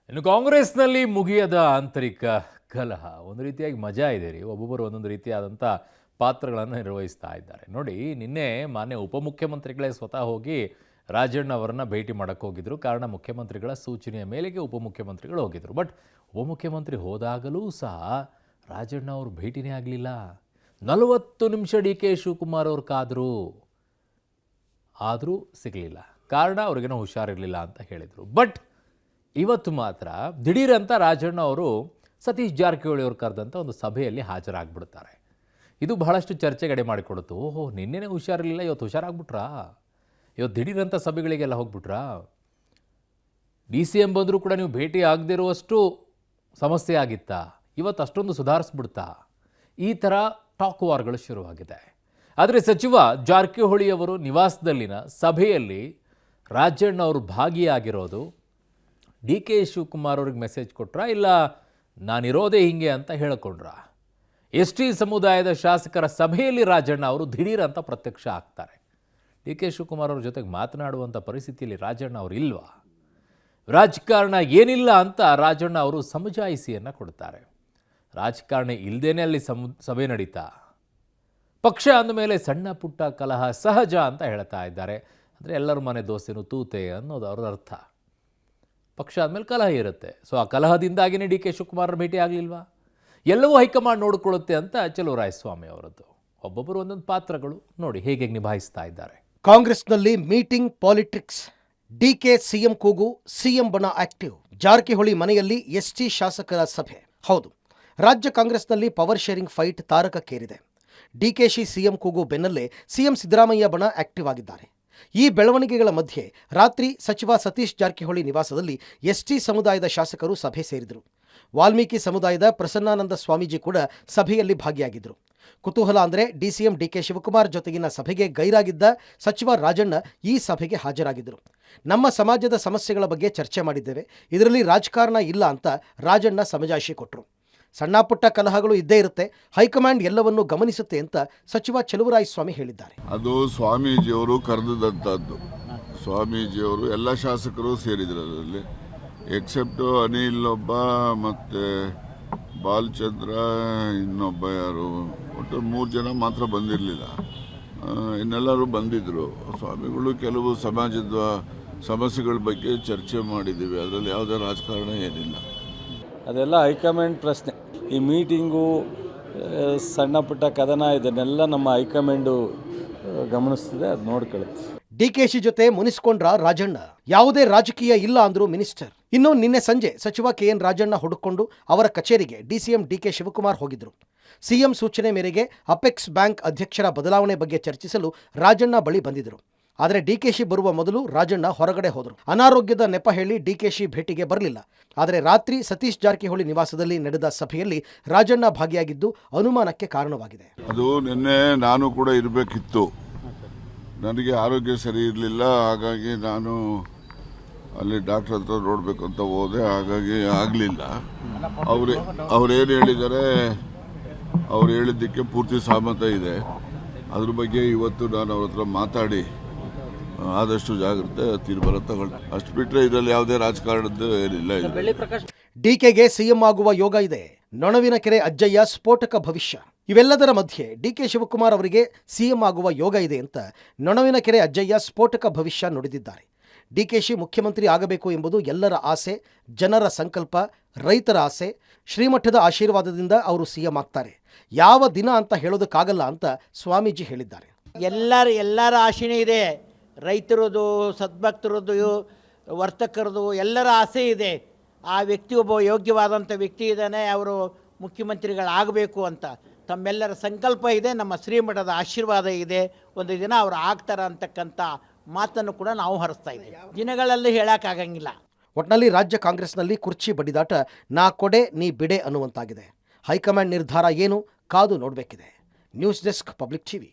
ಇನ್ನು ಕಾಂಗ್ರೆಸ್ನಲ್ಲಿ ಮುಗಿಯದ ಆಂತರಿಕ ಕಲಹ ಒಂದು ರೀತಿಯಾಗಿ ಮಜಾ ಇದೆ ರೀ. ಒಬ್ಬೊಬ್ಬರು ಒಂದೊಂದು ರೀತಿಯಾದಂಥ ಪಾತ್ರಗಳನ್ನು ನಿರ್ವಹಿಸ್ತಾ ಇದ್ದಾರೆ. ನೋಡಿ, ನಿನ್ನೆ ಮಾನ್ಯ ಉಪಮುಖ್ಯಮಂತ್ರಿಗಳೇ ಸ್ವತಃ ಹೋಗಿ ರಾಜಣ್ಣ ಅವರನ್ನ ಭೇಟಿ ಮಾಡಕ್ಕೆ ಹೋಗಿದ್ರು. ಕಾರಣ ಮುಖ್ಯಮಂತ್ರಿಗಳ ಸೂಚನೆಯ ಮೇಲೆಗೆ ಉಪಮುಖ್ಯಮಂತ್ರಿಗಳು ಹೋಗಿದ್ರು. ಬಟ್ ಉಪಮುಖ್ಯಮಂತ್ರಿ ಹೋದಾಗಲೂ ಸಹ ರಾಜಣ್ಣ ಅವರು ಭೇಟಿನೇ ಆಗಲಿಲ್ಲ. 40 ನಿಮಿಷ ಡಿ ಕೆ ಶಿವಕುಮಾರ್ ಅವ್ರು ಕಾದರು, ಆದರೂ ಸಿಗಲಿಲ್ಲ. ಕಾರಣ ಅವ್ರಿಗೇನೋ ಹುಷಾರಿರಲಿಲ್ಲ ಅಂತ ಹೇಳಿದರು. ಬಟ್ ಇವತ್ತು ಮಾತ್ರ ದಿಢೀರಂತ ರಾಜಣ್ಣ ಅವರು ಸತೀಶ್ ಜಾರಕಿಹೊಳಿ ಅವರು ಕರೆದಂಥ ಒಂದು ಸಭೆಯಲ್ಲಿ ಹಾಜರಾಗ್ಬಿಡ್ತಾರೆ. ಇದು ಬಹಳಷ್ಟು ಚರ್ಚೆಗಡೆ ಮಾಡಿಕೊಡುತ್ತು. ಓಹೋ, ನಿನ್ನೆನೇ ಹುಷಾರಿರಲಿಲ್ಲ, ಇವತ್ತು ಹುಷಾರಾಗ್ಬಿಟ್ರಾ? ಇವತ್ತು ದಿಢೀರಂಥ ಸಭೆಗಳಿಗೆಲ್ಲ ಹೋಗ್ಬಿಟ್ರಾ? ಡಿ ಸಿ ಎಂ ಬಂದರೂ ಕೂಡ ನೀವು ಭೇಟಿ ಆಗದಿರುವಷ್ಟು ಸಮಸ್ಯೆ ಆಗಿತ್ತಾ? ಇವತ್ತು ಅಷ್ಟೊಂದು ಸುಧಾರಿಸ್ಬಿಡ್ತಾ? ಈ ಥರ ಟಾಕ್ ವಾರ್ಗಳು ಶುರುವಾಗಿದೆ. ಆದರೆ ಸಚಿವ ಜಾರಕಿಹೊಳಿಯವರು ನಿವಾಸದಲ್ಲಿನ ಸಭೆಯಲ್ಲಿ ರಾಜಣ್ಣ ಅವರು ಭಾಗಿಯಾಗಿರೋದು ಡಿ ಕೆ ಶಿವಕುಮಾರ್ ಅವ್ರಿಗೆ ಮೆಸೇಜ್ ಕೊಟ್ರಾ, ಇಲ್ಲ ನಾನಿರೋದೇ ಹಿಂಗೆ ಅಂತ ಹೇಳಿಕೊಂಡ್ರಾ? ಎಸ್ ಟಿ ಸಮುದಾಯದ ಶಾಸಕರ ಸಭೆಯಲ್ಲಿ ರಾಜಣ್ಣ ಅವರು ದಿಢೀರ್ ಅಂತ ಪ್ರತ್ಯಕ್ಷ ಆಗ್ತಾರೆ. ಡಿ ಕೆ ಶಿವಕುಮಾರ್ ಅವ್ರ ಜೊತೆಗೆ ಮಾತನಾಡುವಂಥ ಪರಿಸ್ಥಿತಿಯಲ್ಲಿ ರಾಜಣ್ಣ ಅವರು ಇಲ್ವಾ? ರಾಜಕಾರಣ ಏನಿಲ್ಲ ಅಂತ ರಾಜಣ್ಣ ಅವರು ಸಮಜಾಯಿಸಿಯನ್ನು ಕೊಡ್ತಾರೆ. ರಾಜಕಾರಣ ಇಲ್ಲದೇನೆ ಅಲ್ಲಿ ಸಭೆ ನಡೀತಾ? ಪಕ್ಷ ಅಂದಮೇಲೆ ಸಣ್ಣ ಪುಟ್ಟ ಕಲಹ ಸಹಜ ಅಂತ ಹೇಳ್ತಾ ಇದ್ದಾರೆ. ಅಂದರೆ ಎಲ್ಲರ ಮನೆ ದೋಸೆನೂ ತೂತೆ ಅನ್ನೋದು ಅವ್ರ ಅರ್ಥ. ಪಕ್ಷ ಆದಮೇಲೆ ಕಲಹ ಇರುತ್ತೆ. ಸೊ ಆ ಕಲಹದಿಂದಾಗಿಯೇ ಡಿ ಕೆ ಶಿವಕುಮಾರ್ ಭೇಟಿ ಆಗಲಿಲ್ವಾ? ಎಲ್ಲವೂ ಹೈಕಮಾಂಡ್ ನೋಡಿಕೊಳ್ಳುತ್ತೆ ಅಂತ ಚಲುವರಾಯಸ್ವಾಮಿ ಅವರದ್ದು. ಒಬ್ಬೊಬ್ಬರು ಒಂದೊಂದು ಪಾತ್ರಗಳು ನೋಡಿ ಹೇಗೆ ನಿಭಾಯಿಸ್ತಾ ಇದ್ದಾರೆ. ಕಾಂಗ್ರೆಸ್ನಲ್ಲಿ ಮೀಟಿಂಗ್ ಪಾಲಿಟಿಕ್ಸ್. ಡಿಕೆ ಸಿಎಂ ಕೂಗು, ಸಿಎಂ ಬಣ ಆಕ್ಟಿವ್. ಜಾರಕಿಹೊಳಿ ಮನೆಯಲ್ಲಿ ಎಸ್ಟಿ ಶಾಸಕರ ಸಭೆ. ಹೌದು, ರಾಜ್ಯ ಕಾಂಗ್ರೆಸ್ನಲ್ಲಿ ಪವರ್ ಶೇರಿಂಗ್ ಫೈಟ್ ತಾರಕಕ್ಕೇರಿದೆ. ಡಿಕೆಶಿ ಸಿಎಂ ಕೂಗು ಬೆನ್ನಲ್ಲೇ ಸಿಎಂ ಸಿದ್ದರಾಮಯ್ಯ ಬಣ ಆಕ್ಟಿವ್ ಆಗಿದ್ದಾರೆ. ಈ ಬೆಳವಣಿಗೆಗಳ ಮಧ್ಯೆ ರಾತ್ರಿ ಸಚಿವ ಸತೀಶ್ ಜಾರಕಿಹೊಳಿ ನಿವಾಸದಲ್ಲಿ ಎಸ್ಟಿ ಸಮುದಾಯದ ಶಾಸಕರು ಸಭೆ ಸೇರಿದರು. ವಾಲ್ಮೀಕಿ ಸಮುದಾಯದ ಪ್ರಸನ್ನಾನಂದ ಸ್ವಾಮೀಜಿ ಕೂಡ ಸಭೆಯಲ್ಲಿ ಭಾಗಿಯಾಗಿದ್ದರು. ಕುತೂಹಲ ಅಂದರೆ ಡಿಸಿಎಂ ಡಿಕೆ ಶಿವಕುಮಾರ್ ಜೊತೆಗಿನ ಸಭೆಗೆ ಗೈರಾಗಿದ್ದ ಸಚಿವ ರಾಜಣ್ಣ ಈ ಸಭೆಗೆ ಹಾಜರಾಗಿದ್ದರು. ನಮ್ಮ ಸಮಾಜದ ಸಮಸ್ಯೆಗಳ ಬಗ್ಗೆ ಚರ್ಚೆ ಮಾಡಿದ್ದೇವೆ, ಇದರಲ್ಲಿ ರಾಜಕಾರಣ ಇಲ್ಲ ಅಂತ ರಾಜಣ್ಣ ಸಮಜಾಯಿಷಿ ಕೊಟ್ಟರು. ಸಣ್ಣ ಪುಟ್ಟ ಕಲಹಗಳು ಇದ್ದೇ ಇರುತ್ತೆ, ಹೈಕಮಾಂಡ್ ಎಲ್ಲವನ್ನೂ ಗಮನಿಸುತ್ತೆ ಅಂತ ಸಚಿವ ಚಲುವರಾಯಸ್ವಾಮಿ ಹೇಳಿದ್ದಾರೆ. ಅದು ಸ್ವಾಮೀಜಿಯವರು ಕರೆದಂಥದ್ದು. ಸ್ವಾಮೀಜಿಯವರು ಎಲ್ಲ ಶಾಸಕರು ಸೇರಿದ್ರು ಅದರಲ್ಲಿ, ಎಕ್ಸೆಪ್ಟ್ ಅನಿಲ್ ಒಬ್ಬ ಮತ್ತು ಬಾಲಚಂದ್ರ, ಇನ್ನೊಬ್ಬ ಯಾರು, ಒಟ್ಟು 3 ಜನ ಮಾತ್ರ ಬಂದಿರಲಿಲ್ಲ. ಇನ್ನೆಲ್ಲರೂ ಬಂದಿದ್ದರು. ಸ್ವಾಮಿಗಳು ಕೆಲವು ಸಮಾಜದ ಸಮಸ್ಯೆಗಳ ಬಗ್ಗೆ ಚರ್ಚೆ ಮಾಡಿದ್ದೀವಿ. ಅದರಲ್ಲಿ ಯಾವುದೇ ರಾಜಕಾರಣ ಏನಿಲ್ಲ. ಅದೆಲ್ಲ ಹೈಕಮಾಂಡ್ ಪ್ರಶ್ನೆ. ಈ ಮೀಟಿಂಗು, ಸಣ್ಣ ಪುಟ್ಟ ಕದನ, ಇದನ್ನೆಲ್ಲ ನಮ್ಮ ಹೈಕಮಾಂಡು ಗಮನಿಸ್ತಿದೆ, ಅದು ನೋಡ್ಕೊಳ್ಳುತ್ತೆ. ಡಿಕೆಶಿ ಜೊತೆ ಮುನಿಸ್ಕೊಂಡ್ರ ರಾಜಣ್ಣ. ಯಾವುದೇ ರಾಜಕೀಯ ಇಲ್ಲ ಅಂದ್ರು ಮಿನಿಸ್ಟರ್. ಇನ್ನು ನಿನ್ನೆ ಸಂಜೆ ಸಚಿವ ಕೆಎನ್ ರಾಜಣ್ಣ ಹುಡುಕೊಂಡು ಅವರ ಕಚೇರಿಗೆ ಡಿಸಿಎಂ ಡಿಕೆ ಶಿವಕುಮಾರ್ ಹೋಗಿದ್ರು. ಸಿಎಂ ಸೂಚನೆ ಮೇರೆಗೆ ಅಪೆಕ್ಸ್ ಬ್ಯಾಂಕ್ ಅಧ್ಯಕ್ಷರ ಬದಲಾವಣೆ ಬಗ್ಗೆ ಚರ್ಚಿಸಲು ರಾಜಣ್ಣ ಬಳಿ ಬಂದಿದ್ದರು. ಆದರೆ ಡಿಕೆಶಿ ಬರುವ ಮೊದಲು ರಾಜಣ್ಣ ಹೊರಗಡೆ ಹೋದರು. ಅನಾರೋಗ್ಯದ ನೆಪ ಹೇಳಿ ಡಿಕೆಶಿ ಭೇಟಿಗೆ ಬರಲಿಲ್ಲ. ಆದರೆ ರಾತ್ರಿ ಸತೀಶ್ ಜಾರಕಿಹೊಳಿ ನಿವಾಸದಲ್ಲಿ ನಡೆದ ಸಭೆಯಲ್ಲಿ ರಾಜಣ್ಣ ಭಾಗಿಯಾಗಿದ್ದು ಅನುಮಾನಕ್ಕೆ ಕಾರಣವಾಗಿದೆ. ಅದು ನಿನ್ನೆ ನಾನು ಕೂಡ ಇರಬೇಕಿತ್ತು. ನನಗೆ ಆರೋಗ್ಯ ಸರಿ ಇರಲಿಲ್ಲ. ಹಾಗಾಗಿ ನಾನು ಅಲ್ಲಿ ಡಾಕ್ಟರ್ ಹತ್ರ ನೋಡಬೇಕು ಅಂತ ಹೋದೆ. ಹಾಗಾಗಿ ಆಗಲಿಲ್ಲ. ಅವ್ರೇನು ಹೇಳಿದ್ದಾರೆ, ಅವ್ರು ಹೇಳಿದ್ದಕ್ಕೆ ಪೂರ್ತಿ ಸಹಮತ ಇದೆ. ಅದ್ರ ಬಗ್ಗೆ ಇವತ್ತು ನಾನು ಅವ್ರ ಹತ್ರ ಮಾತಾಡಿ ಆದಷ್ಟು ಜಾಗ್ರತೆ ತೀರ್ಮಾನ ತಗೊಂಡು, ಅಷ್ಟು ಬಿಟ್ಟರೆ ಇದರಲ್ಲಿ ಯಾವುದೇ ರಾಜಕಾರಣದ್ದು ಏನಿಲ್ಲ. ಡಿಕೆಗೆ ಸಿಎಂ ಆಗುವ ಯೋಗ ಇದೆ. ನೊಣವಿನಕೆರೆ ಅಜ್ಜಯ್ಯ ಸ್ಫೋಟಕ ಭವಿಷ್ಯ. ಇವೆಲ್ಲದರ ಮಧ್ಯೆ ಡಿಕೆ ಶಿವಕುಮಾರ್ ಅವರಿಗೆ ಸಿಎಂ ಆಗುವ ಯೋಗ ಇದೆ ಅಂತ ನೊಣವಿನಕೆರೆ ಅಜ್ಜಯ್ಯ ಸ್ಫೋಟಕ ಭವಿಷ್ಯ ನುಡಿದಿದ್ದಾರೆ. ಡಿಕೆಶಿ ಮುಖ್ಯಮಂತ್ರಿ ಆಗಬೇಕು ಎಂಬುದು ಎಲ್ಲರ ಆಸೆ, ಜನರ ಸಂಕಲ್ಪ, ರೈತರ ಆಸೆ. ಶ್ರೀಮಠದ ಆಶೀರ್ವಾದದಿಂದ ಅವರು ಸಿಎಂ ಆಗ್ತಾರೆ. ಯಾವ ದಿನ ಅಂತ ಹೇಳೋದಕ್ಕಾಗಲ್ಲ ಅಂತ ಸ್ವಾಮೀಜಿ ಹೇಳಿದ್ದಾರೆ. ಎಲ್ಲರ ಆಶೆನೇ ಇದೆ. ರೈತರದು, ಸದ್ಭಕ್ತರದು, ವರ್ತಕರದು ಎಲ್ಲರ ಆಸೆ ಇದೆ. ಆ ವ್ಯಕ್ತಿ ಒಬ್ಬ ಯೋಗ್ಯವಾದಂಥ ವ್ಯಕ್ತಿ ಇದ್ದಾನೆ, ಅವರು ಮುಖ್ಯಮಂತ್ರಿಗಳಾಗಬೇಕು ಅಂತ ತಮ್ಮೆಲ್ಲರ ಸಂಕಲ್ಪ ಇದೆ. ನಮ್ಮ ಶ್ರೀಮಠದ ಆಶೀರ್ವಾದ ಇದೆ. ಒಂದು ದಿನ ಅವರು ಆಗ್ತಾರೆ ಅಂತಕ್ಕಂಥ ಮಾತನ್ನು ಕೂಡ ನಾವು ಹರಿಸ್ತಾ ಇದ್ದೀವಿ. ದಿನಗಳಲ್ಲಿ ಹೇಳೋಕ್ಕಾಗಂಗಿಲ್ಲ. ಒಟ್ನಲ್ಲಿ ರಾಜ್ಯ ಕಾಂಗ್ರೆಸ್ನಲ್ಲಿ ಕುರ್ಚಿ ಬಡಿದಾಟ ನಾ ಕೊಡೆ ನೀ ಬಿಡೆ ಅನ್ನುವಂತಾಗಿದೆ. ಹೈಕಮಾಂಡ್ ನಿರ್ಧಾರ ಏನು, ಕಾದು ನೋಡಬೇಕಿದೆ. News desk, Public TV.